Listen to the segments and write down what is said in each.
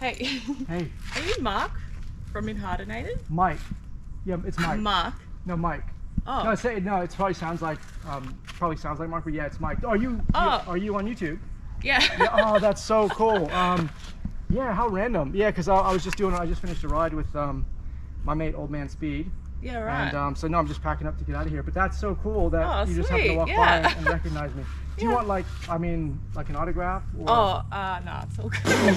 Hey. Hey. Are you Mark from INHARDINATED? Mike. Yeah, it's Mike. Mark. No, Mike. Oh. No, it probably sounds like Mark, but yeah, it's Mike. Are you on YouTube? Yeah. Yeah. Oh, that's so cool. Yeah, how random. Yeah, because I just finished a ride with my mate Old Man Speed. Yeah, right. And so no, I'm just packing up to get out of here. But that's so cool that you just happen to sweet. walk by and recognize me. Do you want like an autograph? Or... Oh, no, it's all good.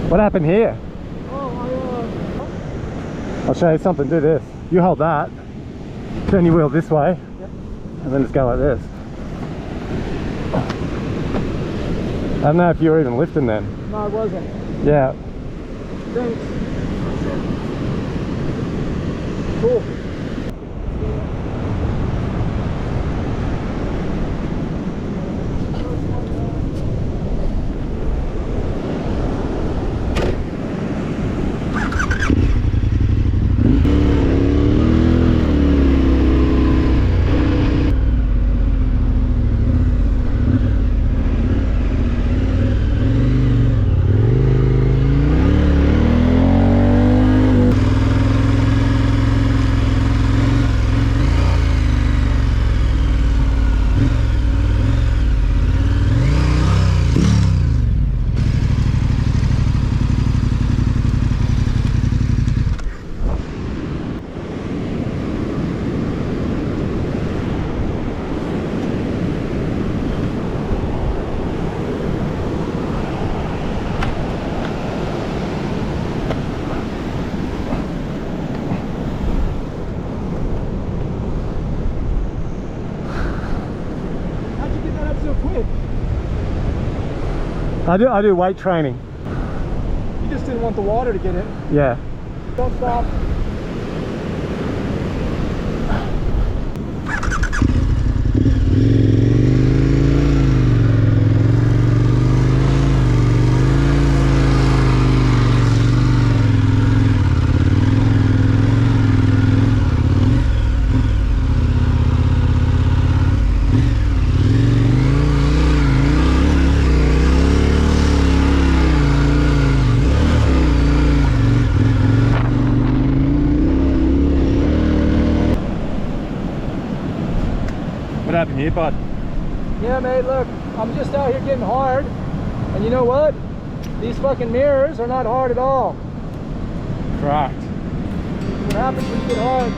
What happened here? I'll show you something. Do this. You hold that, turn your wheel this way, and then just go like this. I don't know if you were even lifting then. No, I wasn't. Yeah. Thanks. Cool. I do weight training. You just didn't want the water to get in. Yeah. Don't stop. What happened here, bud? Yeah, mate, look, I'm just out here getting hard. And you know what? These fucking mirrors are not hard at all. Correct. What happens when you get hard?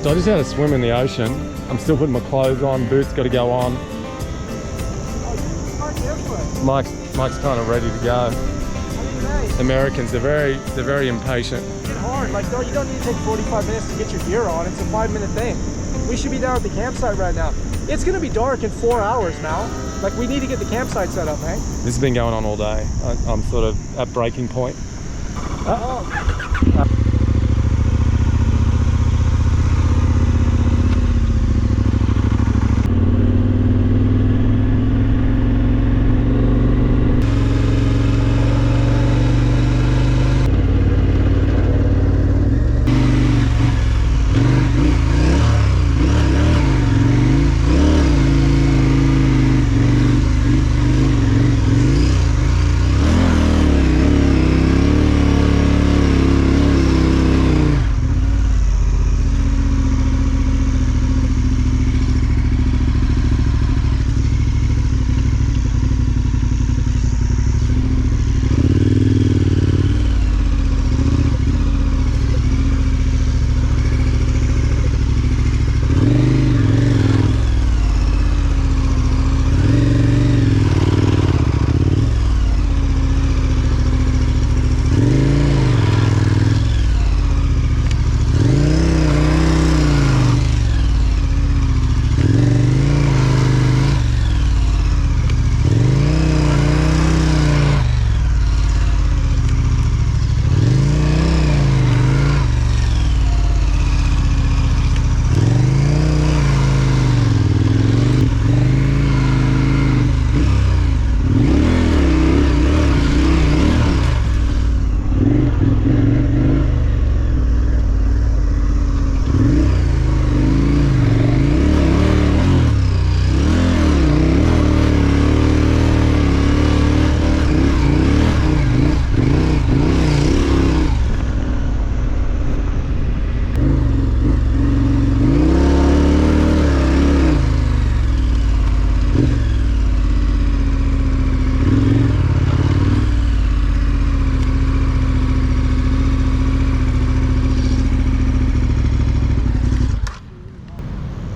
So I just had a swim in the ocean. I'm still putting my clothes on, boots got to go on. Mike's kind of ready to go. Americans, they're very impatient. It's hard. Like, no, you don't need to take 45 minutes to get your gear on. It's a 5-minute thing. We should be down at the campsite right now. It's gonna be dark in 4 hours now. Like, we need to get the campsite set up, man. This has been going on all day. I'm sort of at breaking point.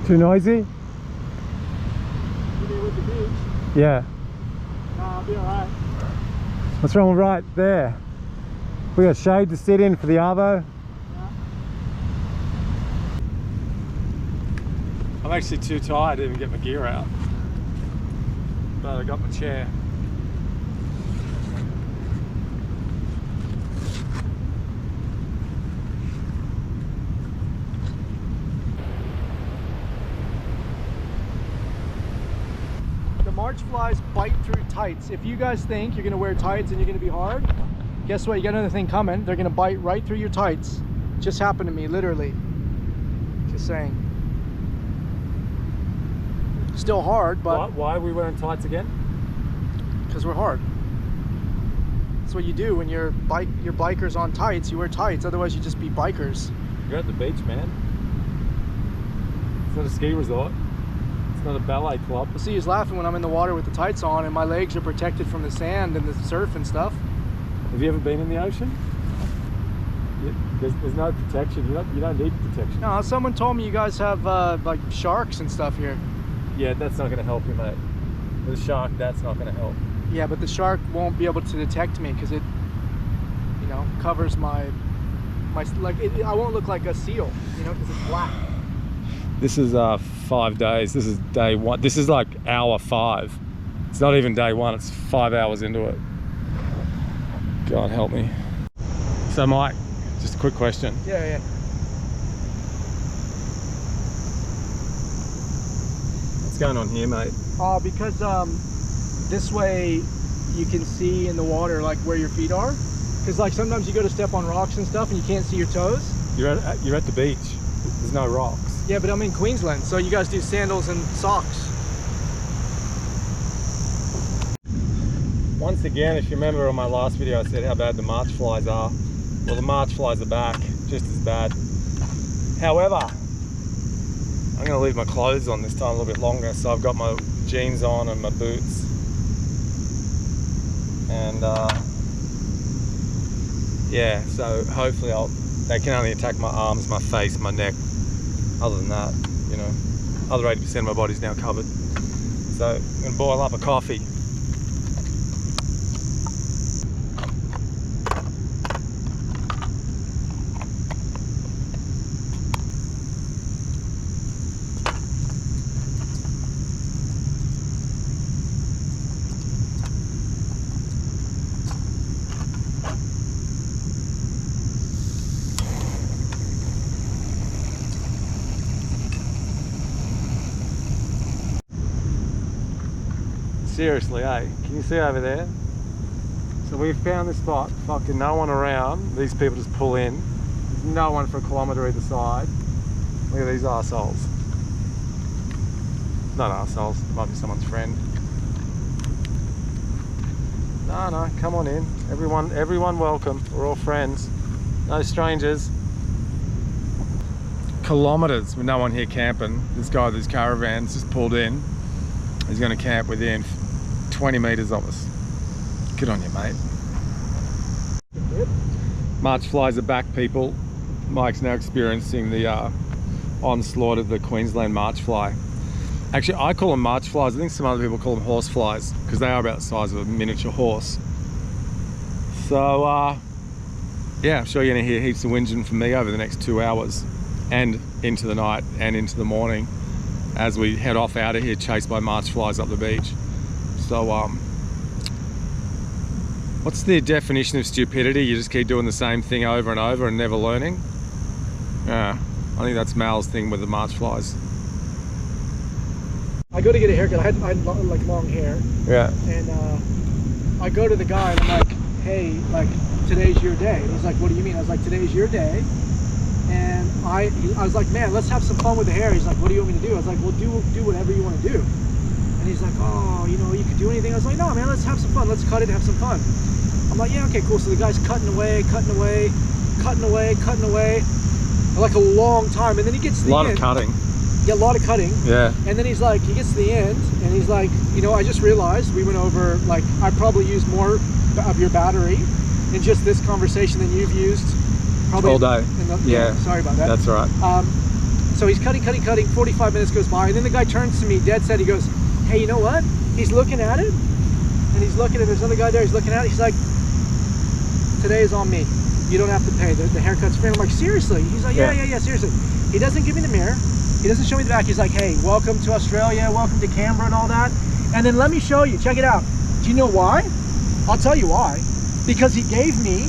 Too noisy? You mean with the beach? Yeah. Nah, I'll be alright. What's wrong right there? We got shade to sit in for the arvo. Yeah. I'm actually too tired to even get my gear out. But I got my chair. March flies bite through tights. If you guys think you're gonna wear tights and you're gonna be hard, guess what? You got another thing coming. They're gonna bite right through your tights. Just happened to me, literally. Just saying. Still hard, but Why are we wearing tights again? because we're hard. That's what you do when you're bikers on tights. You wear tights. Otherwise, you just be bikers. You're at the beach, man. It's not a ski resort. It's not a ballet club. You'll see he's laughing when I'm in the water with the tights on and my legs are protected from the sand and the surf and stuff. Have you ever been in the ocean? There's no protection. You don't need protection. No, someone told me you guys have like sharks and stuff here. Yeah, that's not going to help you, mate. With a shark, that's not going to help. Yeah, but the shark won't be able to detect me because it, you know, covers my like I won't look like a seal, you know, because it's black. This is 5 days. This is day 1. This is like hour 5. It's not even day 1. It's 5 hours into it. God help me. So Mike, just a quick question. Yeah. What's going on here, mate? Because this way you can see in the water like where your feet are. Because like sometimes you go to step on rocks and stuff and you can't see your toes. You're at the beach. There's no rocks. Yeah, but I'm in Queensland, so you guys do sandals and socks. Once again, if you remember on my last video, I said how bad the March flies are. Well, the March flies are back, just as bad. However, I'm going to leave my clothes on this time a little bit longer, so I've got my jeans on and my boots. And yeah, so hopefully they can only attack my arms, my face, my neck, other than that, you know, other 80% of my body's now covered. So I'm gonna boil up a coffee. Seriously, eh? Can you see over there? So we've found this spot, fucking no one around. These people just pull in. There's no one for a kilometre either side. Look at these arseholes. Not arseholes, might be someone's friend. No, come on in. Everyone welcome. We're all friends. No strangers. Kilometres with no one here camping. This guy with his caravan's just pulled in. He's going to camp within 20 metres of us. Good on you, mate. March flies are back, people. Mike's now experiencing the onslaught of the Queensland march fly. Actually, I call them march flies. I think some other people call them horse flies because they are about the size of a miniature horse. So, yeah, I'm sure you're going to hear heaps of whinging from me over the next 2 hours and into the night and into the morning as we head off out of here, chased by march flies up the beach. So, what's the definition of stupidity? You just keep doing the same thing over and over and never learning? Yeah, I think that's Mal's thing with the march flies. I go to get a haircut. I had like long hair. Yeah. And I go to the guy and I'm like, hey, like today's your day. And he's like, what do you mean? I was like, today's your day. And I was like, man, let's have some fun with the hair. He's like, what do you want me to do? I was like, well, do whatever you want to do. And he's like, oh, you know, you could do anything. I was like, no, man, let's have some fun. Let's cut it and have some fun. I'm like, yeah, okay, cool. So the guy's cutting away, like a long time. And then he gets to the end. A lot of cutting. Yeah, a lot of cutting. Yeah. And then he's like, he gets to the end and he's like, you know, I just realized we went over, like, I probably used more of your battery in just this conversation than you've used probably all day. Yeah, sorry about that. That's all right. So he's cutting, 45 minutes goes by, and then the guy turns to me, dead set, he goes, hey, you know what? He's looking at it, and he's looking at, there's another guy there, he's looking at it, he's like, today is on me. You don't have to pay. The haircut's free. I'm like, seriously? He's like, yeah, seriously. He doesn't give me the mirror. He doesn't show me the back. He's like, hey, welcome to Australia, welcome to Canberra and all that. And then let me show you, check it out. Do you know why? I'll tell you why. Because he gave me,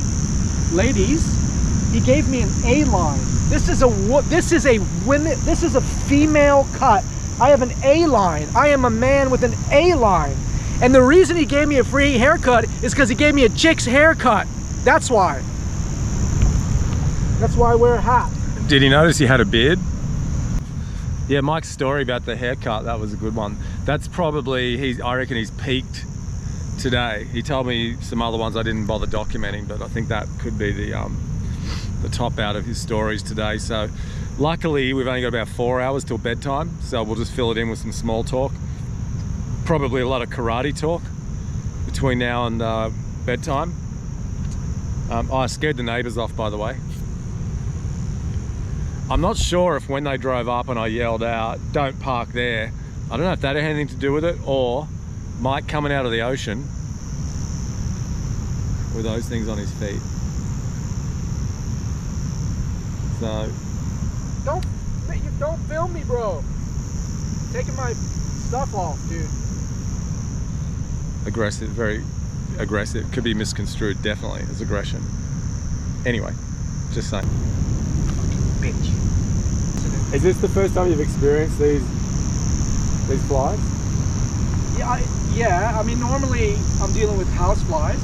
ladies, he gave me an A-line. This is a female cut. I have an A-line. I am a man with an A-line. And the reason he gave me a free haircut is because he gave me a chick's haircut. That's why. That's why I wear a hat. Did he notice he had a beard? Yeah, Mike's story about the haircut, that was a good one. That's probably, I reckon he's peaked today. He told me some other ones I didn't bother documenting, but I think that could be the top out of his stories today. So luckily we've only got about 4 hours till bedtime, so we'll just fill it in with some small talk. Probably a lot of karate talk between now and bedtime. I scared the neighbours off, by the way. I'm not sure if when they drove up and I yelled out, don't park there, I don't know if that had anything to do with it, or Mike coming out of the ocean with those things on his feet. So don't film me, bro. Taking my stuff off, dude. Aggressive, very aggressive. Could be misconstrued, definitely, as aggression. Anyway, just saying. Bitch. Is this the first time you've experienced these flies? Yeah, I mean, normally I'm dealing with house flies.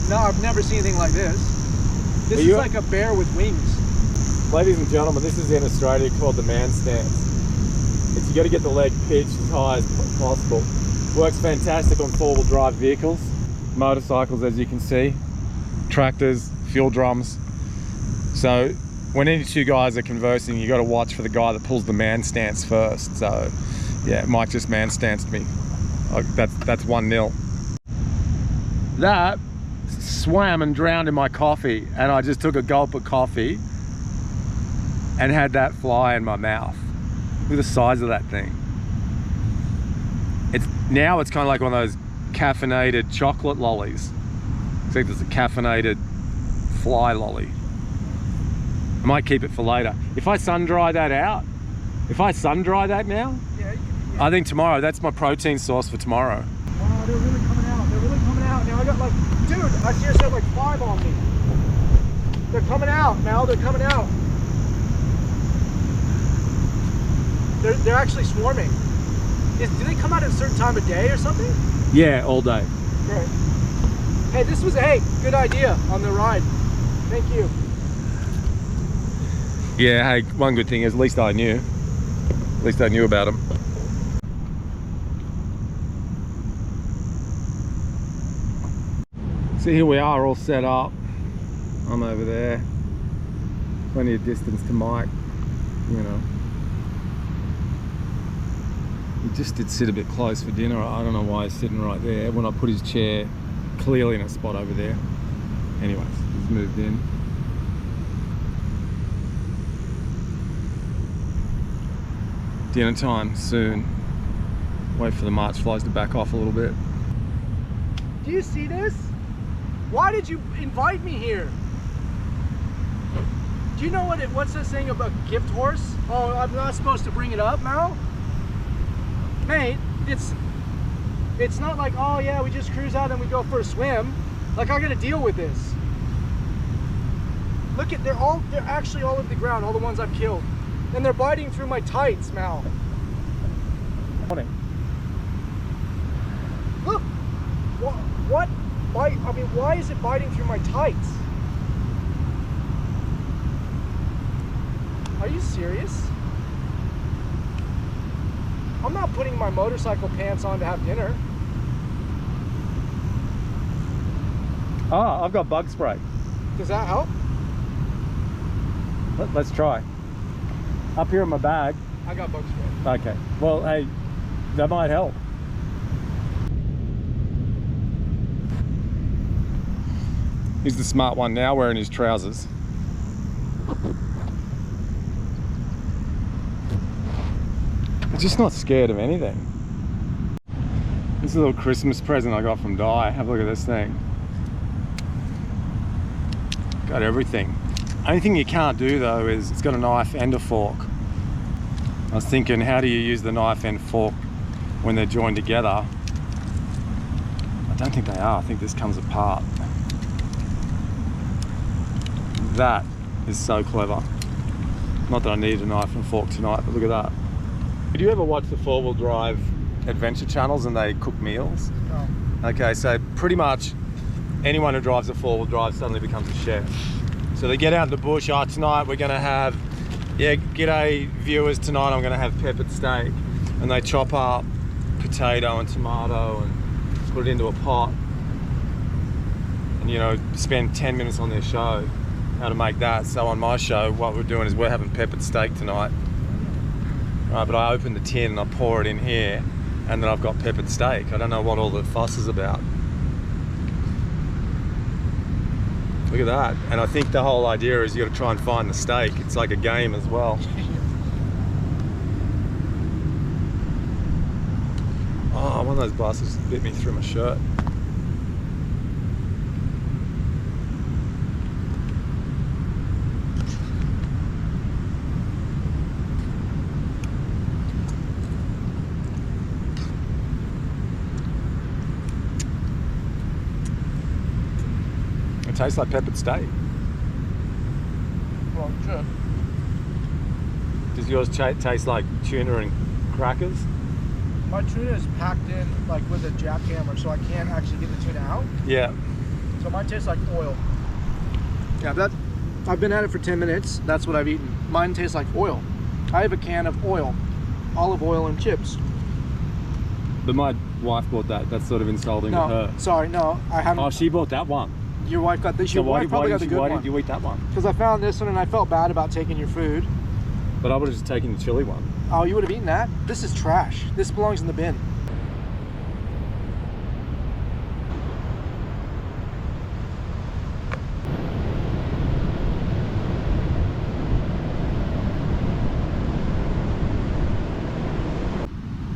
No, I've never seen anything like this. This is like a bear with wings. Ladies and gentlemen, this is in Australia called the man stance. You got to get the leg pitched as high as possible. Works fantastic on four-wheel drive vehicles, motorcycles, as you can see, tractors, fuel drums. So when any two guys are conversing, you got to watch for the guy that pulls the man stance first. So yeah, Mike just man stanced me. That's 1-0. That swam and drowned in my coffee, and I just took a gulp of coffee and had that fly in my mouth. Look at the size of that thing. Now it's kind of like one of those caffeinated chocolate lollies. Except it's a caffeinated fly lolly. I might keep it for later. If I sun dry that out, if I sun dry that now, Yeah. I think tomorrow, that's my protein source for tomorrow. Wow, they're really coming out. They're really coming out. Now I got like, dude, I seriously have like 5 on me. They're coming out, Mal. They're coming out. They're actually swarming. Do they come out at a certain time of day or something? Yeah, all day. Right. Hey, this was good idea on the ride. Thank you. Yeah, hey, one good thing is at least I knew. At least I knew about them. So here we are, all set up. I'm over there. Plenty of distance to Mike, you know. He just did sit a bit close for dinner. I don't know why he's sitting right there when I put his chair clearly in a spot over there. Anyways, he's moved in. Dinner time soon. Wait for the March flies to back off a little bit. Do you see this? Why did you invite me here? Do you know what's this thing about gift horse? Oh, I'm not supposed to bring it up now? Mate, it's not like, oh yeah, we just cruise out and we go for a swim. Like, I gotta deal with this. Look at, they're actually all over the ground, all the ones I've killed. And they're biting through my tights, Mal. Look, what bite? I mean, why is it biting through my tights? Are you serious? I'm not putting my motorcycle pants on to have dinner. Ah, I've got bug spray. Does that help? Let's try. Up here in my bag. I got bug spray. Okay. Well, hey, that might help. He's the smart one now, wearing his trousers. He's just not scared of anything. This is a little Christmas present I got from Di. Have a look at this thing. Got everything. Only thing you can't do though is it's got a knife and a fork. I was thinking, how do you use the knife and fork when they're joined together? I don't think they are. I think this comes apart. That is so clever. Not that I need a knife and fork tonight, but look at that. Did you ever watch the 4-wheel drive adventure channels and they cook meals? No. Okay, so pretty much anyone who drives a 4-wheel drive suddenly becomes a chef. So they get out in the bush, oh, tonight we're gonna have, yeah, g'day viewers, tonight I'm gonna have peppered steak. And they chop up potato and tomato and put it into a pot. And, you know, spend 10 minutes on their show, how to make that. So on my show, what we're doing is we're having peppered steak tonight. Right, but I open the tin and I pour it in here, and then I've got peppered steak. I don't know what all the fuss is about. Look at that. And I think the whole idea is you got to try and find the steak. It's like a game as well. Oh, one of those bastards bit me through my shirt. Tastes like peppered steak. Well, it should. Does yours taste like tuna and crackers? My tuna is packed in like with a jackhammer, so I can't actually get the tuna out. Yeah. So mine tastes like oil. Yeah, I've been at it for 10 minutes. That's what I've eaten. Mine tastes like oil. I have a can of oil, olive oil and chips. But my wife bought that. That's sort of insulting to her. Sorry, no, I haven't. Oh, she bought that one. Your wife got this. So Your why wife probably got the good one. Why did you eat that one? Because I found this one and I felt bad about taking your food. But I would have just taken the chili one. Oh, you would have eaten that? This is trash. This belongs in the bin.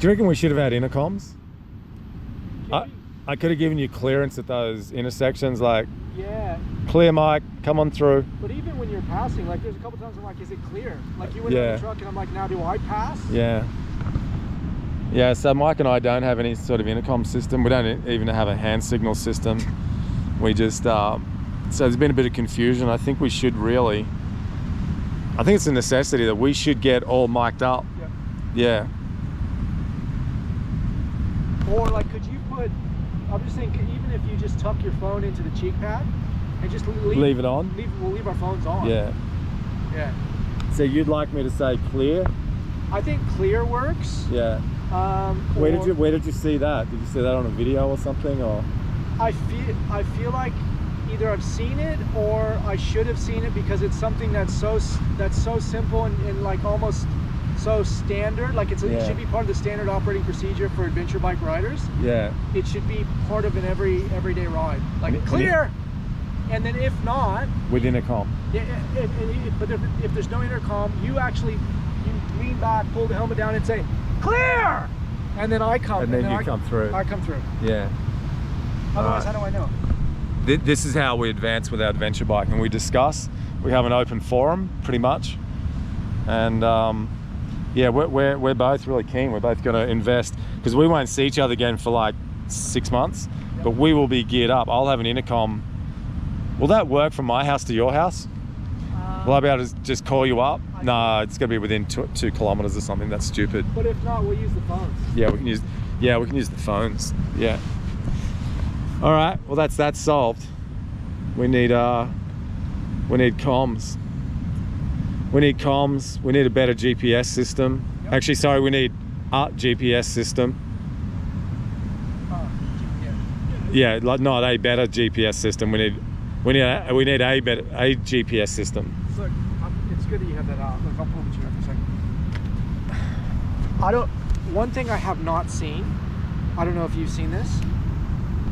you reckon we should have had intercoms? Can I could have given you clearance at those intersections, like yeah. clear mic, come on through. But even when you're passing, like there's a couple times I'm like, is it clear? Like you went in the truck and I'm like, now do I pass? Yeah. Yeah, so Mike and I don't have any sort of intercom system. We don't even have a hand signal system. We just, so there's been a bit of confusion. I think we should really, I think it's a necessity that we should get all mic'd up. Yep. Yeah. Or like, could you put, I'm just thinking, even if you just tuck your phone into the cheek pad and just leave it on? We'll leave our phones on. Yeah. Yeah. So you'd like me to say clear? I think clear works. Yeah. Where did you see that? Did you see that on a video or something, or? I feel like either I've seen it or I should have seen it, because it's something that's so simple and like almost so standard. Like it should be part of the standard operating procedure for adventure bike riders. Yeah. It should be part of an everyday ride. Like clear, and then if not, with intercom. Yeah. But if there's no intercom, you lean back, pull the helmet down, and say clear, and then I come. And then you come through. I come through. Yeah. Otherwise, how do I know? This is how we advance with our adventure bike, and we discuss. We have an open forum, pretty much, and yeah, we're both really keen. We're both going to invest, because we won't see each other again for like 6 months, but we will be geared up. I'll have an intercom. Will that work from my house to your house? Will I be able to just call you up? No, it's going to be within 2 kilometers or something. That's stupid. But if not, we'll use the phones. Yeah, we can use the phones. Yeah. All right. Well, that's solved. We need comms. We need comms. We need a better GPS system. Yep. Actually, sorry, we need a GPS system. Yeah, like not a better GPS system. We need a better GPS system. Look, it's good that you have that out. Look, I'll pull the chair for a second. One thing I have not seen, I don't know if you've seen this,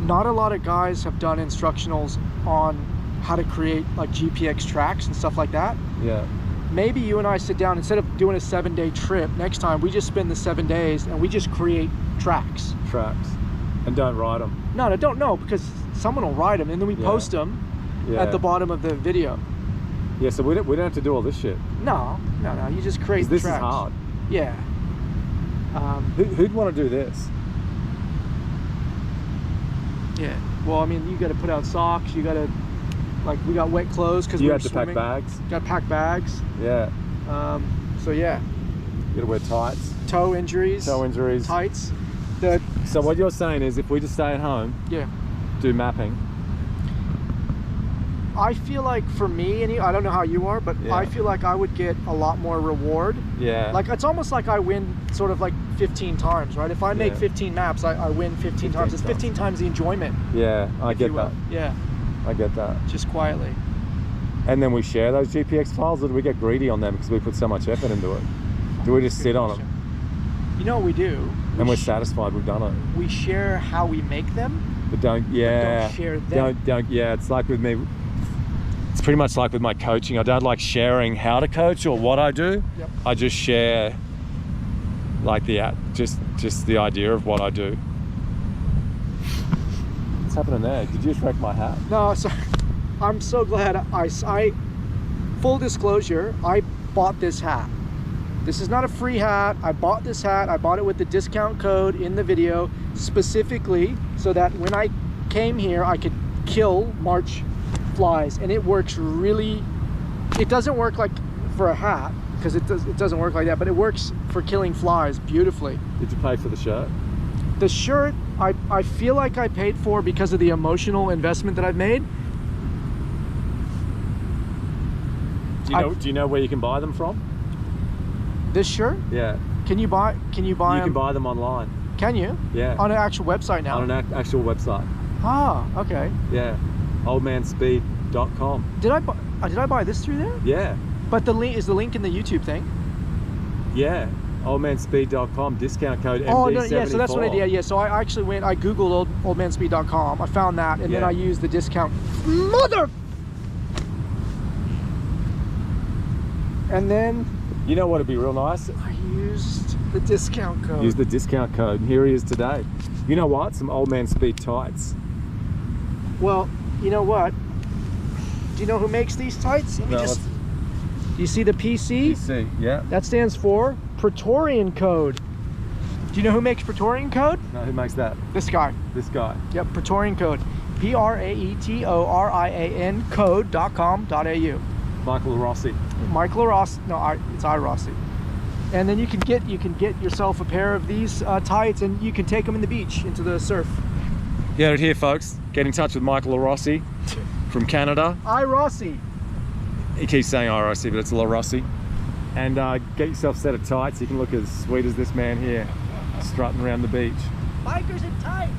not a lot of guys have done instructionals on how to create like GPX tracks and stuff like that. Yeah. Maybe you and I sit down, instead of doing a 7-day trip, next time we just spend the 7 days and we just create tracks. And don't ride them. No, don't know, because someone will ride them and then we post them at the bottom of the video. Yeah, so we don't have to do all this shit. No, you just create the tracks. This is hard. Yeah. Who'd want to do this? Yeah. Well, I mean, you got to put out socks. You got to, like, we got wet clothes because you have to pack bags. Got to pack bags. Yeah. So yeah. You got to wear tights. Toe injuries. Tights. So what you're saying is, if we just stay at home. Yeah. Do mapping. I feel like for me, and I don't know how you are, but I feel like I would get a lot more reward. Yeah. Like it's almost like I win sort of like 15 times, right? If I make 15 maps, I win 15 times. It's 15 times the enjoyment. Yeah, I get that. Yeah. I get that. Just quietly. And then we share those GPX files, or do we get greedy on them because we put so much effort into it? Do we just sit on them? You know what we do? And we're satisfied we've done it. We share how we make them. But don't share them. It's like with me. It's pretty much like with my coaching. I don't like sharing how to coach or what I do. Yep. I just share like just the idea of what I do. What's happening there? Did you just wreck my hat? No, sorry. I'm so glad I full disclosure, I bought this hat. This is not a free hat. I bought this hat. I bought it with the discount code in the video specifically so that when I came here, I could kill March flies, and it works really. It doesn't work like for a hat because it doesn't work like that, but it works for killing flies beautifully. Did you pay for the shirt? The shirt I feel like I paid for because of the emotional investment that I've made. Do you know where you can buy them from? This shirt? Yeah. Can you buy You can buy them online. Can you? Yeah. On an actual website now? On an actual website. Ah, okay. Yeah. oldmanspeed.com. Did I buy this through there? Yeah. But the link is the link in the YouTube thing? Yeah. oldmanspeed.com, discount code MD74. Oh, no, yeah, so that's what I did. Yeah, so I actually I googled oldmanspeed.com. I found that, and then I used the discount. And then You know what would be real nice? I used the discount code. Use the discount code, and here he is today. You know what? Some old man speed tights. Well, you know what? Do you know who makes these tights? Let me No, just... Do you see the PC? PC, yeah. That stands for Praetorian Code. Do you know who makes Praetorian Code? No, who makes that? This guy. This guy. Yep, Praetorian Code. Praetorian code.com.au. Michael Rossi. Michael Rossi. No, it's I Rossi. And then you can get yourself a pair of these tights, and you can take them in the beach into the surf. You heard it here, folks. Get in touch with Michael Rossi from Canada. I Rossi. He keeps saying I Rossi, but it's La Rossi. And get yourself a set of tights. You can look as sweet as this man here, strutting around the beach. Bikers in tights.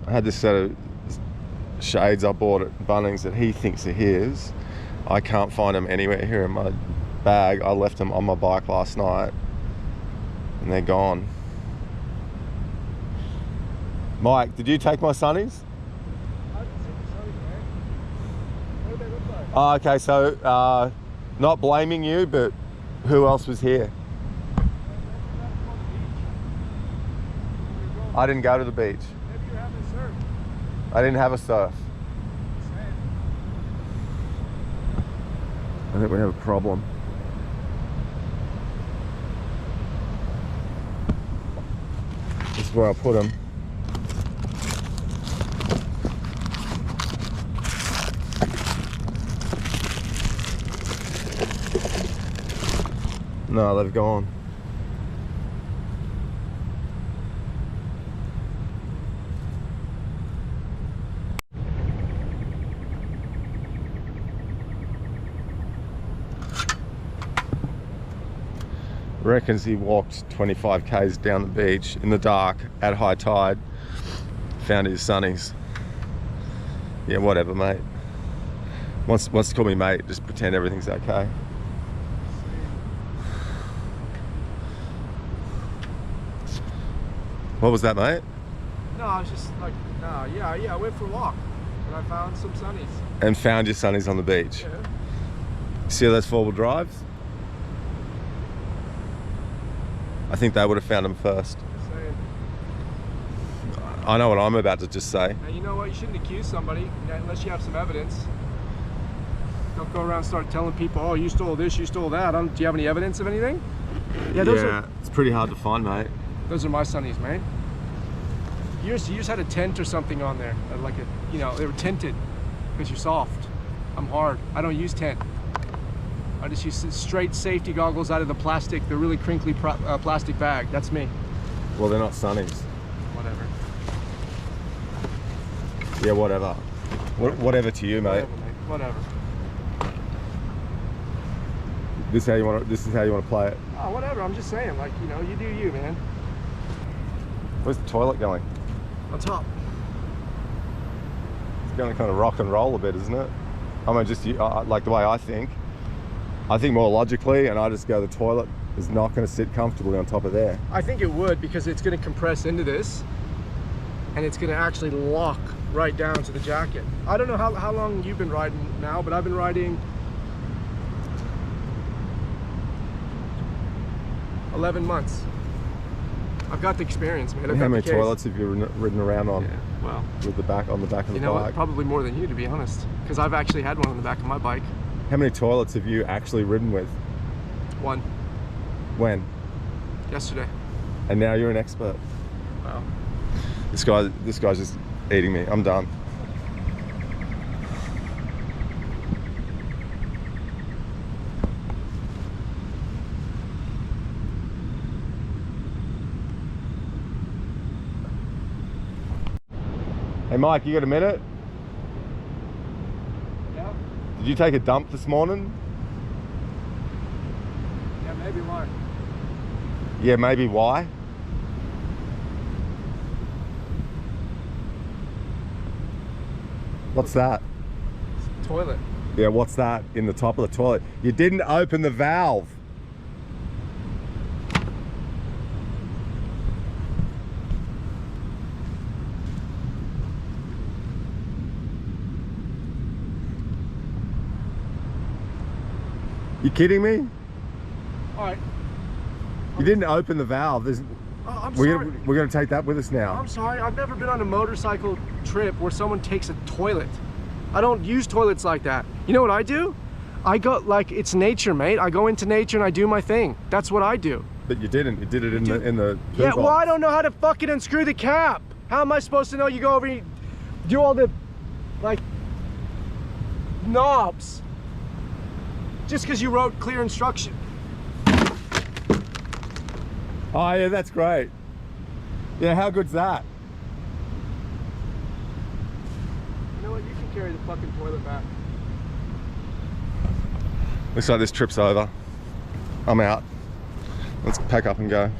I had this set of shades I bought at Bunnings that he thinks are his. I can't find them anywhere here in my bag. I left them on my bike last night and they're gone. Mike, did you take my sunnies? What do they look like? Oh, okay, so not blaming you, but who else was here? I didn't go to the beach. Maybe you're having a surf. I didn't have a surf. I think we have a problem. This is where I put them. No, they've gone. Reckons he walked 25 k's down the beach in the dark at high tide, found his sunnies. Yeah, whatever, mate. Wants to call me mate, just pretend everything's okay. What was that, mate? No, I was just like, no, yeah, I went for a walk and I found some sunnies. And found your sunnies on the beach. Yeah. See how those four-wheel drives? I think they would have found them first. Saying. I know what I'm about to just say. Now, you know what? You shouldn't accuse somebody unless you have some evidence. Don't go around and start telling people, oh, you stole this, you stole that. Do you have any evidence of anything? Yeah, It's pretty hard to find, mate. Those are my sunnies, mate. You just had a tent or something on there, like a, you know, they were tinted because you're soft. I'm hard. I don't use tent. I just use straight safety goggles out of the plastic, the really crinkly plastic bag. That's me. Well, they're not sunnies. Whatever. Yeah, whatever. Whatever to you, mate. Whatever. This is how you want to play it. Oh, whatever. I'm just saying, like, you know, you do you, man. Where's the toilet going? On top. It's going to kind of rock and roll a bit, isn't it? I mean, just like the way I think more logically, and I just go, the toilet is not going to sit comfortably on top of there. I think it would, because it's going to compress into this and it's going to actually lock right down to the jacket. I don't know how long you've been riding now, but I've been riding 11 months. I've got the experience, man. How many toilets have you ridden around on? Yeah, well, with the back on the back of the you know bike? what? Probably more than you, to be honest, because I've actually had one on the back of my bike. How many toilets have you actually ridden with? One. When? Yesterday. And now you're an expert. Wow. This guy's just eating me. I'm done. Hey Mike, you got a minute? Yeah? Did you take a dump this morning? Yeah, maybe one. Yeah, maybe why? What's that? Toilet. Yeah, what's that in the top of the toilet? You didn't open the valve. You kidding me? All right. You didn't open the valve. There's, I'm we're sorry. gonna take that with us now. I'm sorry. I've never been on a motorcycle trip where someone takes a toilet. I don't use toilets like that. You know what I do? I go like it's nature, mate. I go into nature and I do my thing. That's what I do. But you didn't. You did it in the poo Yeah. box. Well, I don't know how to fucking unscrew the cap. How am I supposed to know? You go over and you do all the like knobs just because you wrote clear instruction. Oh yeah, that's great. Yeah, how good's that? You know what? You can carry the fucking toilet back. Looks like this trip's over. I'm out. Let's pack up and go.